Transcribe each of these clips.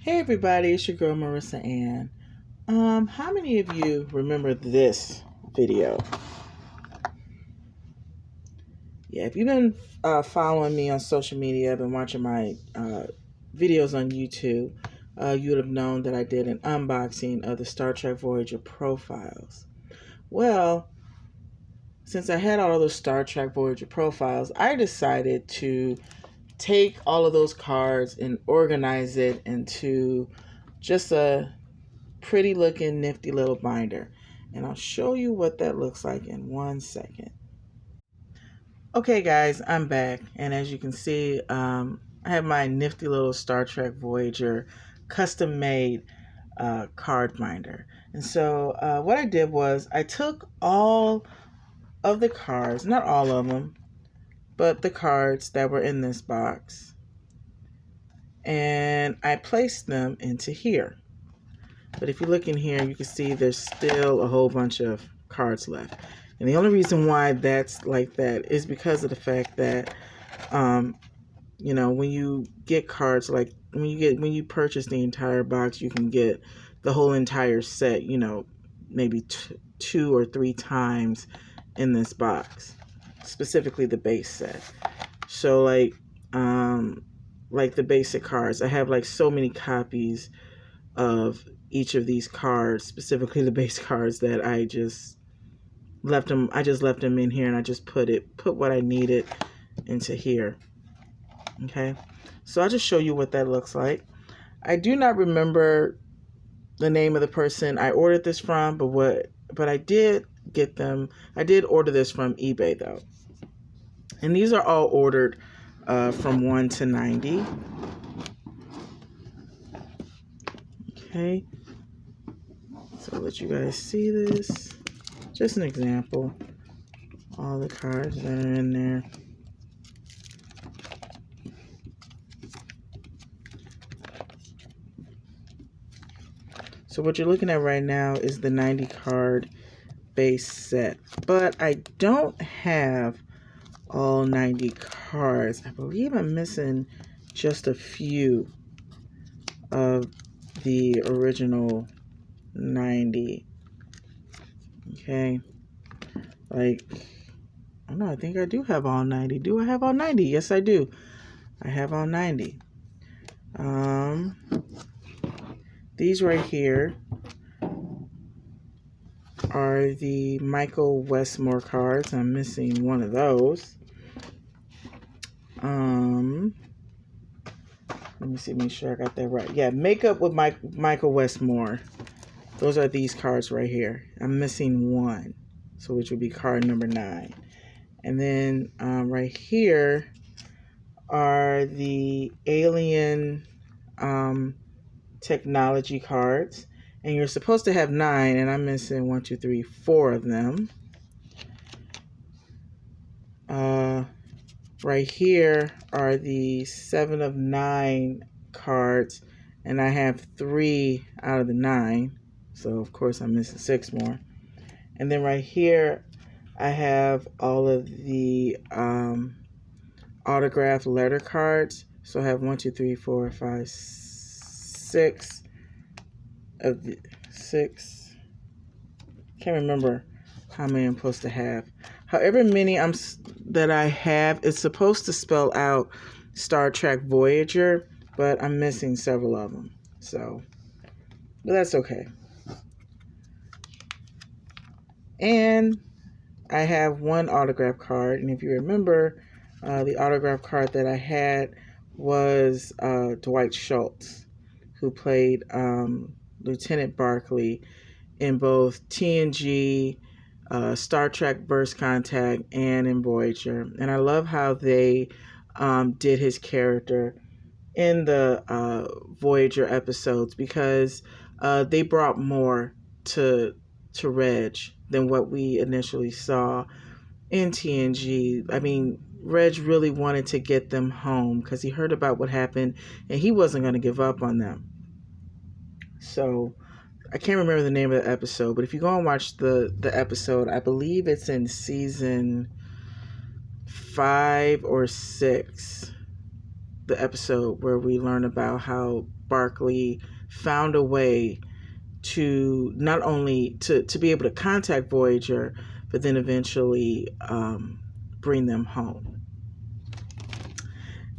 Hey everybody, it's your girl Marissa-Anne. How many of you remember this video? Yeah, if you've been following me on social media, been watching my videos on YouTube, you would have known that I did an unboxing of the Star Trek Voyager profiles. Well, since I had all of those Star Trek Voyager profiles, I decided to take all of those cards and organize it into just a pretty looking nifty little binder, and I'll show you what that looks like in 1 second. Okay guys, I'm back, and as you can see, I have my nifty little Star Trek Voyager custom made card binder. And so what I did was I took all of the cards, not all of them, but the cards that were in this box, and I placed them into here. But if you look in here, you can see there's still a whole bunch of cards left. And the only reason why that's like that is because of the fact that, when you get cards, like when you purchase the entire box, you can get the whole entire set, maybe 2 or 3 times in this box, specifically the base set. So like the basic cards, I have like so many copies of each of these cards, specifically the base cards, that I just left them in here, and I just put what I needed into here. Okay, so I'll just show you what that looks like. I do not remember the name of the person I ordered this from, but I did get them. I did order this from eBay though, and these are all ordered from 1 to 90. Okay, so I'll let you guys see this. Just an example. All the cards that are in there. So what you're looking at right now is the 90 card base set. But I don't have all 90 cards. I believe I'm missing just a few of the original 90. Okay, like, I don't know, I think I do have all 90. Do I have all 90? Yes, I do. I have all 90. These right here are the Michael Westmore cards. I'm missing one of those. Let me see, make sure I got that right. Yeah, Makeup with Michael Westmore. Those are these cards right here. I'm missing one, so which would be card number 9. And then right here are the Alien technology cards, and you're supposed to have 9, and I'm missing 1, 2, 3, 4 of them. Right here are the 7 of 9 cards, and I have 3 out of the 9. So, of course, I'm missing 6 more. And then right here, I have all of the autographed letter cards. So I have 1, 2, 3, 4, 5, 6 of the 6. Can't remember how many I'm supposed to have. However many that I have, it's supposed to spell out Star Trek Voyager, but I'm missing several of them. So, but that's okay. And I have one autograph card, and if you remember, the autograph card that I had was Dwight Schultz, who played Lieutenant Barclay in both TNG, Star Trek First Contact, and in Voyager. And I love how they did his character in the Voyager episodes, because they brought more to Reg than what we initially saw in TNG. I mean, Reg really wanted to get them home because he heard about what happened, and he wasn't going to give up on them. So I can't remember the name of the episode, but if you go and watch the episode, I believe it's in season 5 or 6. the episode where we learn about how Barclay found a way to not only to be able to contact Voyager, but then eventually bring them home.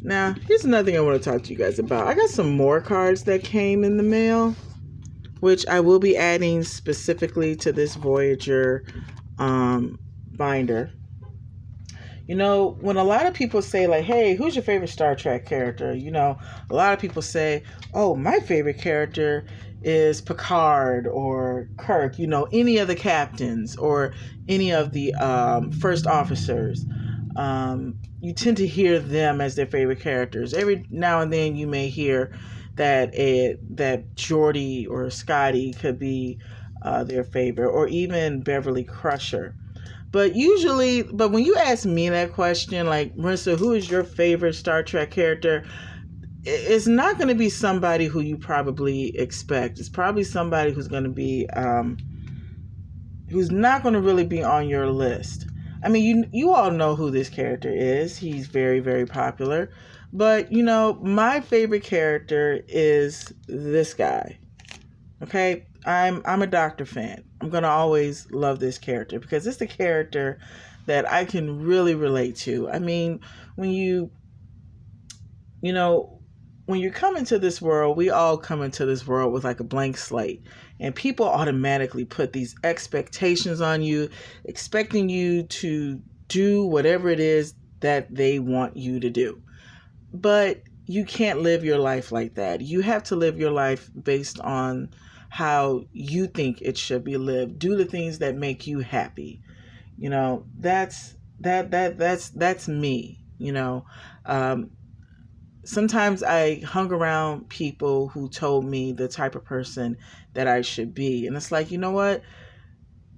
Now, here's another thing I want to talk to you guys about. I got some more cards that came in the mail, which I will be adding specifically to this Voyager binder. You know, when a lot of people say, like, hey, who's your favorite Star Trek character? You know, a lot of people say, oh, my favorite character is Picard or Kirk, you know, any of the captains or any of the first officers. You tend to hear them as their favorite characters. Every now and then you may hear that that Geordi or Scotty could be their favorite, or even Beverly Crusher. But when you ask me that question, like, Marissa, who is your favorite Star Trek character? It's not going to be somebody who you probably expect. It's probably somebody who's going to be, who's not going to really be on your list. I mean, you all know who this character is. He's very, very popular. But, you know, my favorite character is this guy. Okay? I'm a Doctor fan. I'm going to always love this character because it's the character that I can really relate to. I mean, when you come into this world, we all come into this world with like a blank slate, and people automatically put these expectations on you, expecting you to do whatever it is that they want you to do. But you can't live your life like that. You have to live your life based on how you think it should be lived. Do the things that make you happy. You know, that's me, you know. Sometimes I hung around people who told me the type of person that I should be. And it's like, you know what?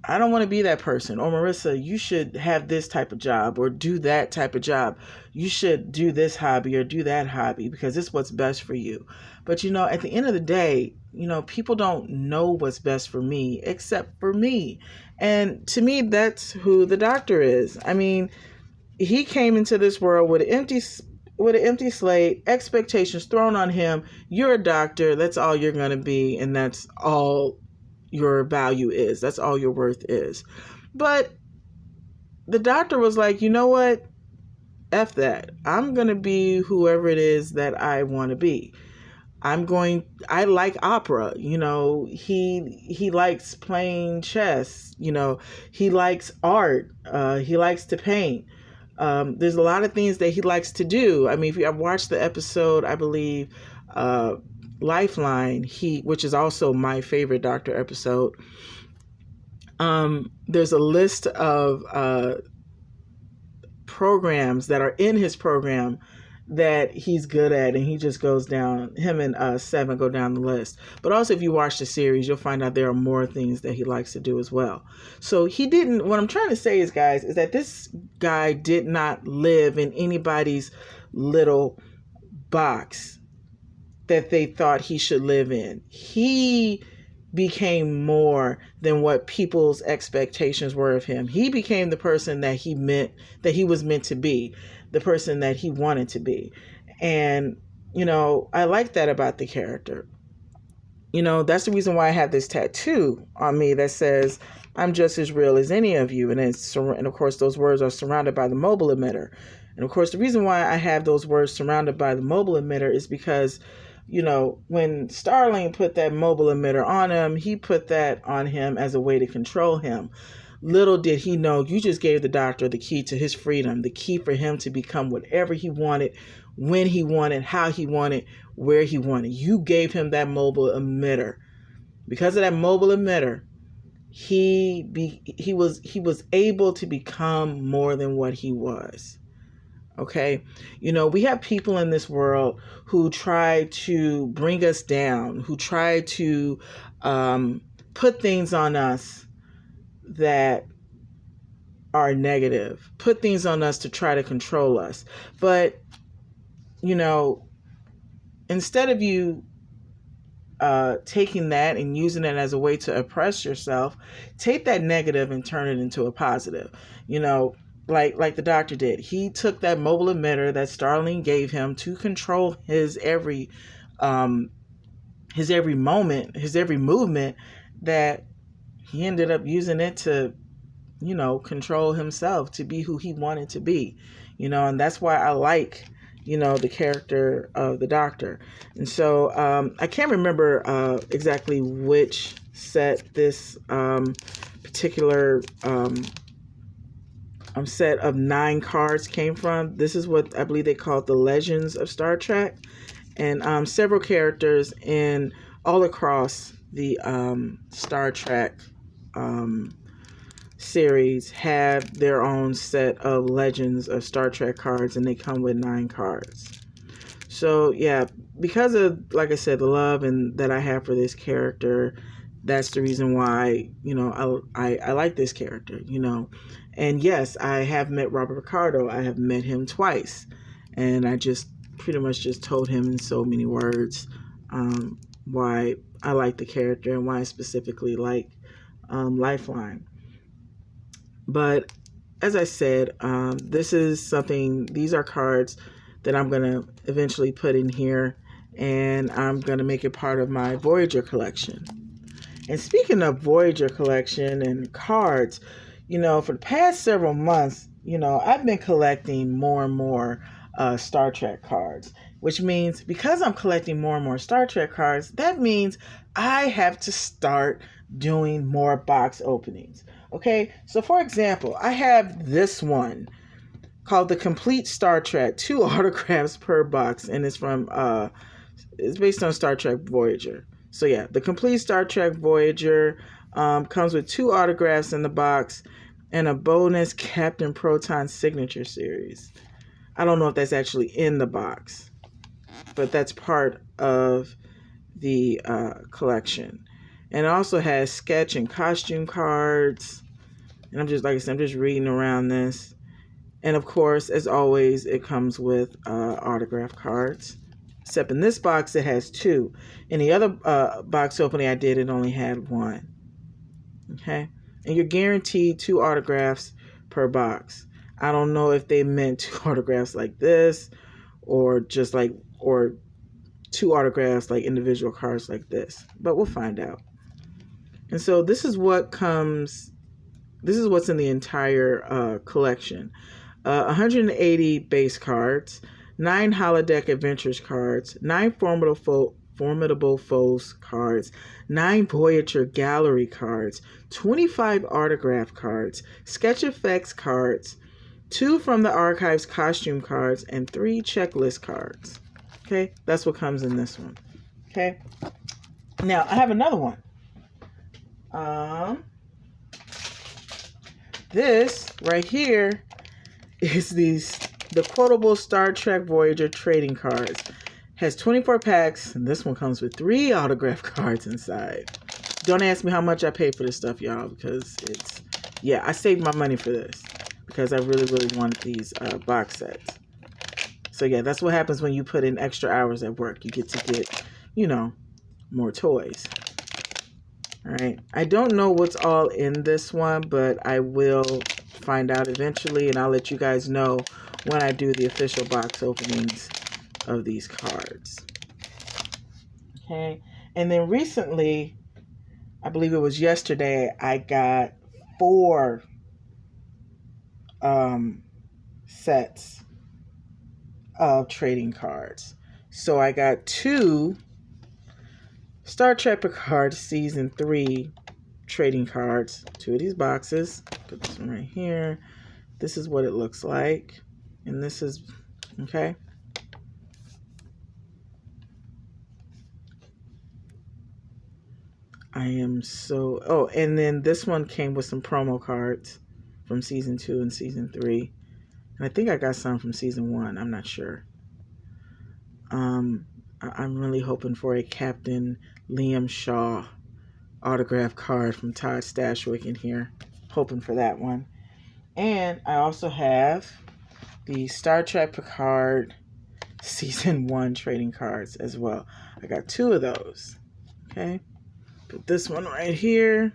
I don't want to be that person. Or, Marissa, you should have this type of job or do that type of job. You should do this hobby or do that hobby because it's what's best for you. But, you know, at the end of the day, you know, people don't know what's best for me except for me. And to me, that's who the Doctor is. I mean, he came into this world with an empty slate, expectations thrown on him. You're a doctor. That's all you're going to be. And that's all your value is. That's all your worth is. But the Doctor was like, you know what? F that. I'm going to be whoever it is that I want to be. I like opera, you know, he likes playing chess, you know, he likes art, he likes to paint. There's a lot of things that he likes to do. I mean, if you have watched the episode, I believe, Lifeline, which is also my favorite Doctor episode. There's a list of programs that are in his program that he's good at, and he just goes down, him and Seven go down the list. But also, if you watch the series, you'll find out there are more things that he likes to do as well. So what I'm trying to say is, guys, is that this guy did not live in anybody's little box that they thought he should live in. He became more than what people's expectations were of him. He became the person that he was meant to be, the person that he wanted to be. And, you know, I like that about the character. You know, that's the reason why I have this tattoo on me that says, I'm just as real as any of you. And of course, those words are surrounded by the mobile emitter. And of course, the reason why I have those words surrounded by the mobile emitter is because, you know, when Starling put that mobile emitter on him, he put that on him as a way to control him. Little did he know, you just gave the Doctor the key to his freedom, the key for him to become whatever he wanted, when he wanted, how he wanted, where he wanted. You gave him that mobile emitter. Because of that mobile emitter, he was able to become more than what he was. Okay, you know, we have people in this world who try to bring us down, who try to put things on us that are negative, put things on us to try to control us. But, you know, instead of you taking that and using it as a way to oppress yourself, take that negative and turn it into a positive. You know, like the doctor did. He took that mobile emitter that Starling gave him to control um his every moment, his every movement, that he ended up using it to, control himself, to be who he wanted to be, and that's why I like, the character of the doctor. And so I can't remember exactly which set this particular set of 9 cards came from. This is what I believe they call the Legends of Star Trek. And several characters in all across the Star Trek series have their own set of Legends of Star Trek cards, and they come with 9 cards. So yeah, because of, like I said, the love and that I have for this character, that's the reason why, I like this character, And yes, I have met Robert Ricardo. I have met him twice, and I just pretty much just told him in so many words why I like the character and why I specifically like Lifeline. But as I said, these are cards that I'm going to eventually put in here, and I'm going to make it part of my Voyager collection. And speaking of Voyager collection and cards, for the past several months, I've been collecting more and more Star Trek cards, which means because I'm collecting more and more Star Trek cards, that means I have to start doing more box openings. Okay, so for example, I have this one called the Complete Star Trek, 2 autographs per box, and it's based on Star Trek Voyager. So yeah, the Complete Star Trek Voyager comes with 2 autographs in the box and a bonus Captain Proton signature series. I don't know if that's actually in the box, but that's part of the collection. And it also has sketch and costume cards. And I'm just reading around this. And of course, as always, it comes with autograph cards. Except in this box, it has 2. In the other box opening I did, it only had 1. Okay? And you're guaranteed 2 autographs per box. I don't know if they meant 2 autographs like this, or 2 autographs like individual cards like this. But we'll find out. And so this is what's in the entire collection. 180 base cards, 9 holodeck adventures cards, 9 formidable foes cards, 9 Voyager gallery cards, 25 autograph cards, sketch effects cards, 2 from the archives costume cards, and 3 checklist cards. Okay, that's what comes in this one. Okay, now I have another one. This right here is the quotable Star Trek Voyager trading cards. Has 24 packs, and this one comes with 3 autograph cards inside. Don't ask me how much I paid for this stuff, y'all, because I saved my money for this because I really, really wanted these box sets. So yeah, that's what happens when you put in extra hours at work. You get more toys. All right. I don't know what's all in this one, but I will find out eventually, and I'll let you guys know when I do the official box openings of these cards. Okay. And then recently, I believe it was yesterday, I got 4 sets of trading cards. So I got 2 Star Trek Picard Season 3 trading cards. 2 of these boxes. Put this one right here. This is what it looks like. And this is, okay. And then this one came with some promo cards from Season 2 and Season 3. And I think I got some from Season 1. I'm not sure. I'm really hoping for a Captain Liam Shaw autograph card from Todd Stashwick in here. Hoping for that one. And I also have the Star Trek Picard Season 1 trading cards as well. I got 2 of those. Okay. Put this one right here.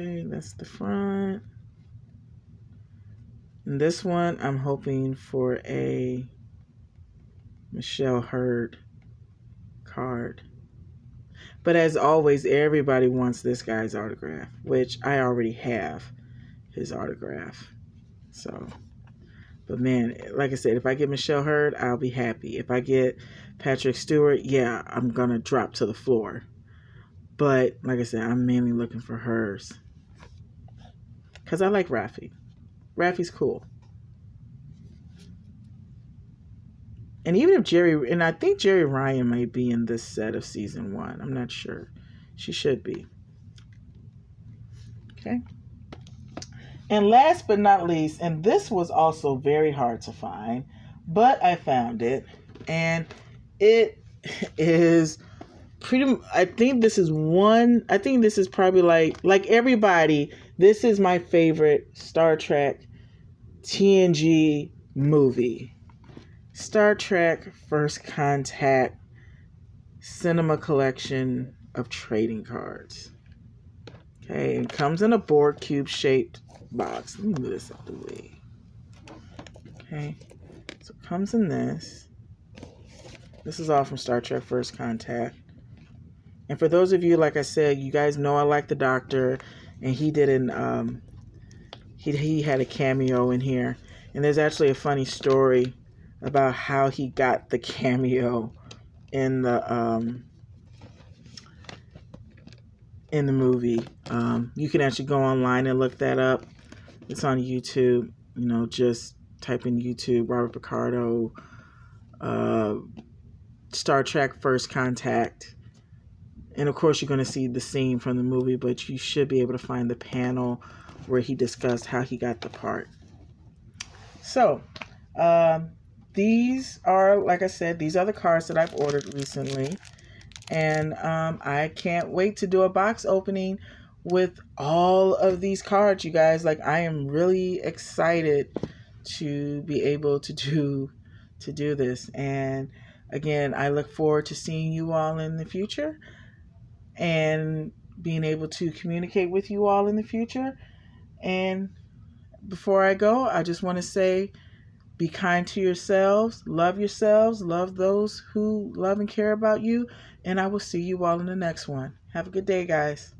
Okay, that's the front. And this one, I'm hoping for a Michelle Hurd card. But as always, everybody wants this guy's autograph, which I already have his autograph. So, but man, like I said, if I get Michelle Hurd, I'll be happy. If I get Patrick Stewart, yeah, I'm going to drop to the floor. But like I said, I'm mainly looking for hers. Because I like Rafi. Rafi's cool. And even if and I think Jerry Ryan might be in this set of season 1. I'm not sure. She should be. Okay. And last but not least, and this was also very hard to find, but I found it. And it is I think this is probably like everybody, this is my favorite Star Trek TNG movie. Star Trek First Contact Cinema Collection of Trading Cards. Okay, it comes in a board cube shaped box. Let me move this out the way. Okay, so it comes in this. This is all from Star Trek First Contact. And for those of you, like I said, you guys know I like the Doctor, and he did he had a cameo in here. And there's actually a funny story about how he got the cameo in the movie. You can actually go online and look that up. It's on YouTube. You know, just type in YouTube, Robert Picardo, Star Trek First Contact. And of course, you're going to see the scene from the movie, but you should be able to find the panel where he discussed how he got the part. So, these are, like I said, these are the cards that I've ordered recently. And I can't wait to do a box opening with all of these cards, you guys. Like, I am really excited to be able to do this. And again, I look forward to seeing you all in the future and being able to communicate with you all in the future. And before I go, I just want to say, be kind to yourselves, love those who love and care about you, and I will see you all in the next one. Have a good day, guys.